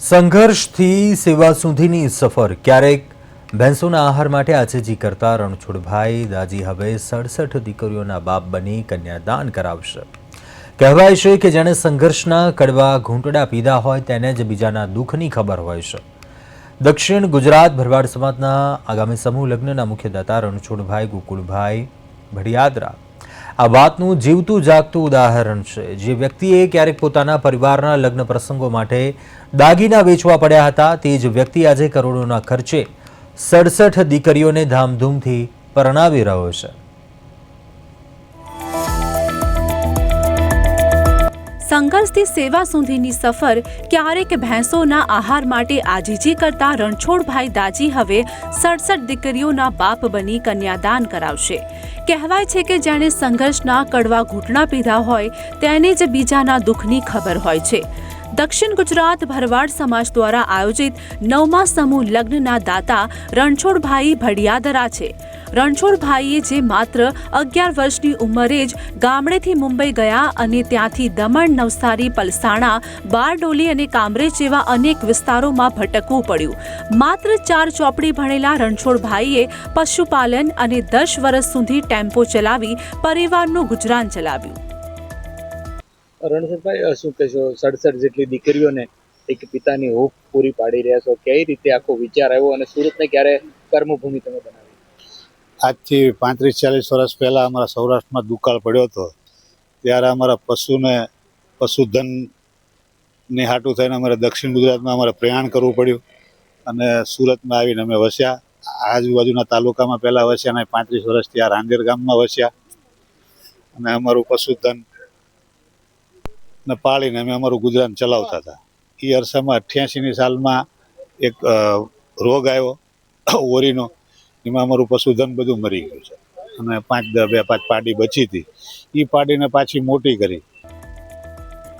સંઘર્ષથી સેવા સુધીની સફર ક્યારેક ભેંસોના આહાર માટે આજીજી કરતા રણછોડભાઈ દાજી હવે 67 દીકરીઓના બાપ બની કન્યાદાન કરાવશે। કહેવાય છે કે જેણે સંઘર્ષના કડવા ઘૂંટડા પીધા હોય તેને જ બીજાના દુઃખની ખબર હોય છે। દક્ષિણ ગુજરાત ભરવાડ સમાજના આગામી સમૂહ લગ્નના મુખ્યદાતા રણછોડભાઈ ગોકુળભાઈ ભડિયાદરા આ વાતનું જીવતું જાગતું ઉદાહરણ છે। જે વ્યક્તિએ ક્યારેક પોતાના પરિવારના લગ્ન પ્રસંગો માટે દાગીના વેચવા પડ્યા હતા તે જ વ્યક્તિ આજે કરોડોના ખર્ચે 67 દીકરીઓને ધામધૂમથી પરણાવી રહ્યો છે। સંઘર્ષથી સેવા સુધીની સફર ક્યારેક ભેંસોના આહાર માટે આજીજી કરતા રણછોડભાઈ દાજી હવે 67 દીકરીઓના બાપ બની કન્યાદાન કરાવશે। કહેવાય છે કે જેણે સંઘર્ષના કડવા ઘૂંટણા પીધા હોય તેને જ બીજાના દુઃખની ખબર હોય છે। દક્ષિણ ગુજરાત ભરવાડ સમાજ દ્વારા આયોજિત 9મા સમૂહ લગ્નના દાતા રણછોડભાઈ ભડિયાદરા છે। રણછોડભાઈએ જે માત્ર 11 વર્ષની ઉંમરે જ ગામડેથી મુંબઈ ગયા અને ત્યાંથી દમણ, નવસારી, પલસાણા, બારડોલી અને કામરેજ જેવા અનેક વિસ્તારોમાં ભટકવું પડ્યું। માત્ર 4 ચોપડી ભણેલા રણછોડભાઈએ પશુપાલન અને 10 વર્ષ સુધી ટેમ્પો ચલાવી પરિવારનું ગુજરાન ચલાવ્યું। રણછોડભાઈ, શું કહેશો? 67 જેટલી દીકરીઓને એક પિતાની હૂંફ પૂરી પાડી રહ્યા છો, કઈ રીતે આખો વિચાર આવ્યો અને સુરતને ક્યારે કર્મભૂમિ તમે બનાવી? આજથી 35-40 વર્ષ પહેલાં અમારા સૌરાષ્ટ્રમાં દુકાળ પડ્યો હતો ત્યારે અમારા પશુધનની હાટું થઈને અમારે દક્ષિણ ગુજરાતમાં અમારે પ્રયાણ કરવું પડ્યું અને સુરતમાં આવીને અમે વસ્યા। આજુબાજુના તાલુકામાં પહેલાં વસ્યા અને 35 વર્ષથી આ રાંદેર ગામમાં વસ્યા અને અમારું પશુધન ને પાળીને અમે અમારું ગુજરાન ચલાવતા હતા। એ અરસામાં 88ની સાલમાં એક રોગ આવ્યો ઓરીનો, એમાં અમારું પશુધન બધું મરી ગયું છે અને 5 પાડી બચી હતી, એ પાડીને પાછી મોટી કરી।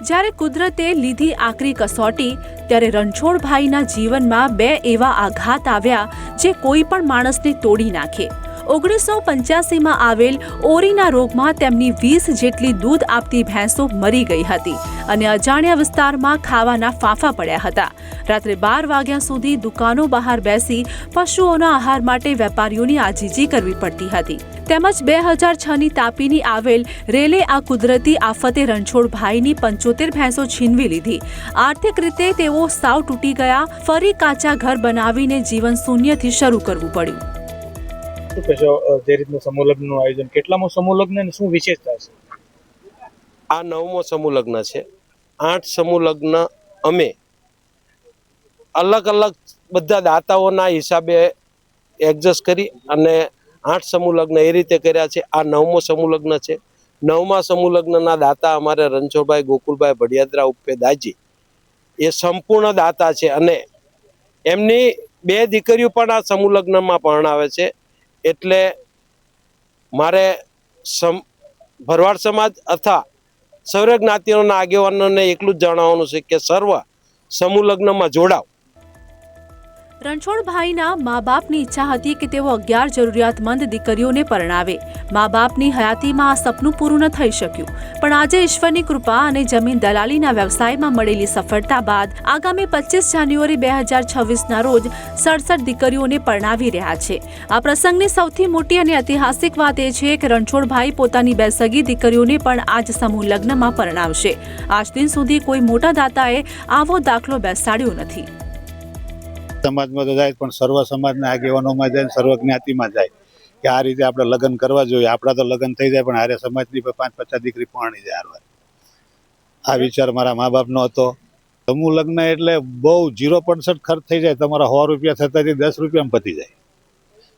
જ્યારે કુદરતે લીધી આકરી કસોટી ત્યારે રણછોડભાઈના જીવનમાં 2 એવા આઘાત આવ્યા જે કોઈ પણ માણસને તોડી નાખે। 1985માં આવેલ ઓરીના રોગમાં તેમની 20 જેટલી દૂધ આપતી ભેંસો મરી ગઈ હતી અને અજાણ્યા વિસ્તારમાં ખાવાના ફાંફા પડ્યા હતા। રાત્રે 12 વાગ્યા સુધી દુકાનો બહાર બેસી પશુઓના આહાર માટે વેપારીઓની આજીજી કરવી પડતી હતી। તેમજ 2006ની તાપીની આવેલ રેલે આ કુદરતી આફતે રણછોડભાઈની 75 ભેંસો છીનવી લીધી। આર્થિક રીતે તેઓ સાવ તૂટી ગયા। ફરી કાચા ઘર બનાવીને જીવન શૂન્યથી શરૂ કરવું પડ્યું। શું કહેશો? જે રીતનું સમૂહ લગ્નનું આયોજન, કેટલામો સમૂહ લગ્ન અને શું વિશેષતા છે? આ 9મો સમૂહ લગ્ન છે। 8 સમૂહ લગ્ન અમે અલગ અલગ બધા દાતાઓના હિસાબે એડજસ્ટ કરી અને 8 સમૂહ લગ્ન એ રીતે કર્યા છે। આ 9મો સમૂહ લગ્ન છે। 9મા સમૂહ લગ્નના દાતા અમારે રણછોડભાઈ ગોકુળભાઈ ભડિયાદરા ઉર્ફે દાજી એ સંપૂર્ણ દાતા છે અને એમની 2 દીકરીઓ પણ આ સમૂહ લગ્નમાં પરણાવે છે। એટલે મારે ભરવાડ સમાજ અથવા સર્વ જ્ઞાતિઓના આગેવાનોને એટલું જ જણાવવાનું છે કે સર્વ સમૂહ લગ્નમાં જોડાવ। રણછોડભાઈના મા બાપની ઈચ્છા હતી કે તેઓ 11 જરૂરિયાતમંદ દીકરીઓને પરણાવે। મા બાપની હયાતીમાં આ સપનું પૂરું ન થઈ શક્યું, પણ આજે ઈશ્વરની કૃપા અને જમીન દલાલીના વ્યવસાયમાં મળેલી સફળતા બાદ આગામી 25 જાન્યુઆરી 2026ના રોજ 67 દીકરીઓને પરણાવી રહ્યા છે। આ પ્રસંગની સૌથી મોટી અને ઐતિહાસિક વાત એ છે કે રણછોડભાઈ પોતાની 2 સગી દીકરીઓને પણ આજ સમૂહ લગ્નમાં પરણાવશે। આજ દિન સુધી કોઈ મોટા દાતાએ આવો દાખલો બેસાડ્યો નથી। સમાજમાં તો જાય પણ સર્વ સમાજના આગેવાનોમાં જાય, સર્વ જ્ઞાતિમાં જાય કે આ રીતે આપણે લગ્ન કરવા જોઈએ। આપણા તો લગ્ન થઈ જાય પણ હારે સમાજની 5-50 દીકરી પરણી જાય હારવાર। આ વિચાર મારા મા બાપનો હતો। સમૂહ લગ્ન એટલે બહુ 0% ખર્ચ થઈ જાય, તમારા 100 રૂપિયા થતા 10 રૂપિયામાં પતી જાય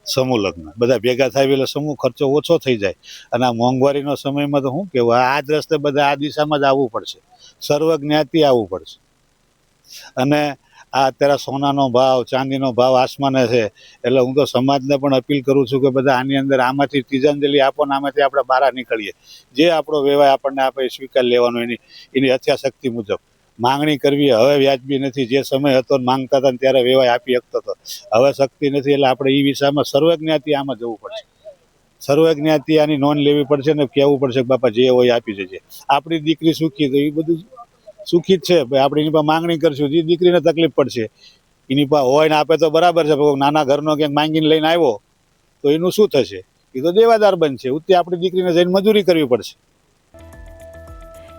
સમૂહ લગ્ન। બધા ભેગા થાય એટલે સમૂહ ખર્ચો ઓછો થઈ જાય અને આ મોંઘવારીનો સમયમાં તો શું કહેવું, આ જ રસ્તે બધા આ દિશામાં જ આવવું પડશે, સર્વ જ્ઞાતિ આવવું પડશે। અને આ અત્યારે સોનાનો ભાવ, ચાંદીનો ભાવ આસમાને છે, એટલે હું તો સમાજને પણ અપીલ કરું છું કે બધા આની અંદર આમાંથી તિજંજલિ આપો ને આમાંથી આપણે બહાર નીકળીએ। જે આપણો વ્યવહાર આપણને આપે સ્વીકાર લેવાનો, એની યથાશક્તિ મુજબ માંગણી કરવી હવે વ્યાજબી નથી। જે સમય હતો માંગતા હતા ત્યારે વ્યવહાર આપી શકતો હતો, હવે શક્તિ નથી, એટલે આપણે એ વિષયમાં સર્વ જ્ઞાતિ આમાં જવું પડશે। સર્વ જ્ઞાતિ આની નોંધ લેવી પડશે ને કહેવું પડશે કે બાપા જે હોય આપી જજે, આપણી દીકરી સુખી તો એ બધું સુખી જ છે ભાઈ, આપણે એની પાસે માંગણી કરશું જે દીકરીને તકલીફ પડશે. એની પાસે હોય ને આપે તો બરાબર છે, પણ નાના ઘરનો ક્યાંક માંગીને લઈને આવ્યો તો એનું શું થશે? એ તો દેવાદાર બનશે. ઉત્તે આપણી દીકરીને જઈને મજૂરી કરવી પડશે.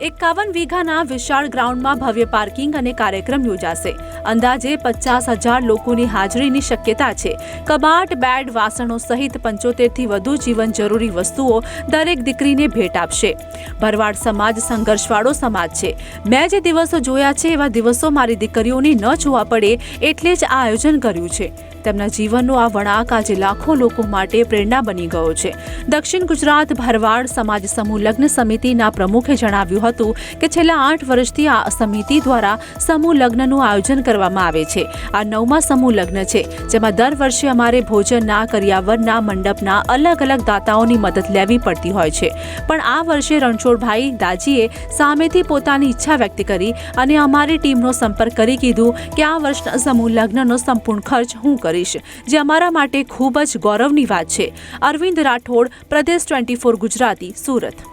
51 વીઘાના વિશાળ ગ્રાઉન્ડમાં ભવ્ય પાર્કિંગ અને કાર્યક્રમ યોજાશે. અંદાજે 50,000 લોકોની હાજરીની શક્યતા છે. કબાટ, બેડ, વાસણો સહિત 75થી વધુ જીવન જરૂરી વસ્તુઓ દરેક દીકરીને ભેટ આપશે. ભરવાડ સમાજ સંઘર્ષવાળો સમાજ છે. મેં જે દિવસો જોયા છે એવા દિવસો મારી દીકરીઓને ન જોવા પડે એટલે જ આ આયોજન કર્યું છે. તેમના જીવનનો આ વળાંક આજે લાખો લોકો માટે પ્રેરણા બની ગયો છે. દક્ષિણ ગુજરાત ભરવાડ સમાજ સમૂહ લગ્ન સમિતિના પ્રમુખે જણાવ્યું હતું કે છેલ્લા 8 વર્ષથી આ સમિતિ દ્વારા સમૂહ લગ્નનું આયોજન કરવામાં આવે છે. આ 9મા સમૂહ લગ્ન છે, જેમાં દર વર્ષે અમારે ભોજનના, કરિયાવરના, મંડપના અલગ અલગ દાતાઓની મદદ લેવી પડતી હોય છે. પણ આ વર્ષે રણછોડભાઈ દાજીએ સામેથી પોતાની ઈચ્છા વ્યક્ત કરી અને અમારી ટીમનો સંપર્ક કરી કીધું કે આ વર્ષના સમૂહ લગ્નનો સંપૂર્ણ ખર્ચ હું કરીશ, જે અમારા માટે ખૂબ જ ગૌરવની વાત છે. અરવિંદ રાઠોડ, પ્રદેશ 24 ગુજરાતી, સુરત.